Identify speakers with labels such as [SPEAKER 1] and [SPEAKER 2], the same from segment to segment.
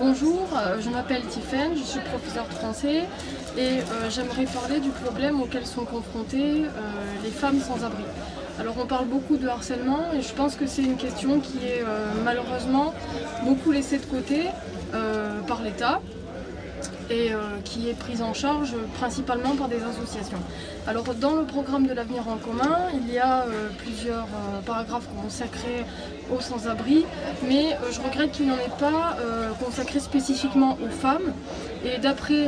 [SPEAKER 1] Bonjour, je m'appelle Tiffaine, je suis professeure de français et j'aimerais parler du problème auquel sont confrontées les femmes sans abri. Alors on parle beaucoup de harcèlement et je pense que c'est une question qui est malheureusement beaucoup laissée de côté par l'État et qui est prise en charge principalement par des associations. Alors dans le programme de l'avenir en commun, il y a plusieurs paragraphes consacrés aux sans-abri, mais je regrette qu'il n'y en ait pas consacré spécifiquement aux femmes. Et d'après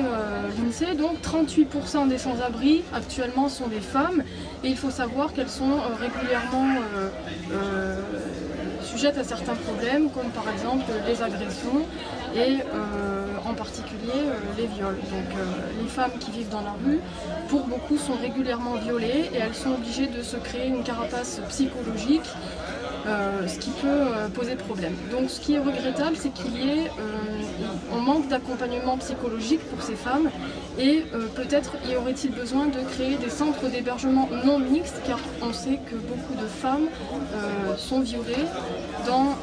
[SPEAKER 1] l'INSEE, donc 38% des sans-abri actuellement sont des femmes, et il faut savoir qu'elles sont régulièrement sujettes à certains problèmes, comme par exemple les agressions et en particulier les viols. Donc les femmes qui vivent dans la rue, pour beaucoup, sont régulièrement violées et elles sont obligées de se créer une carapace psychologique, ce qui peut poser problème. Donc ce qui est regrettable, c'est on manque d'accompagnement psychologique pour ces femmes et peut-être y aurait-il besoin de créer des centres d'hébergement non mixtes, car on sait que beaucoup de femmes sont violées dans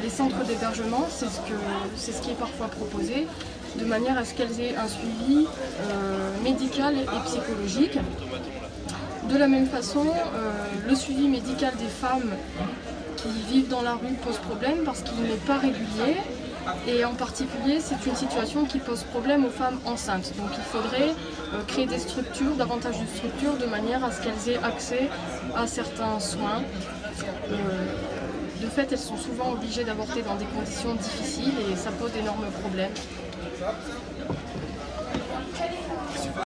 [SPEAKER 1] les centres d'hébergement, c'est ce qui est parfois proposé, de manière à ce qu'elles aient un suivi médical et psychologique. De la même façon, le suivi médical des femmes qui vivent dans la rue pose problème parce qu'il n'est pas régulier et en particulier c'est une situation qui pose problème aux femmes enceintes. Donc il faudrait créer des structures, davantage de structures, de manière à ce qu'elles aient accès à certains soins. De fait, elles sont souvent obligées d'avorter dans des conditions difficiles et ça pose d'énormes problèmes.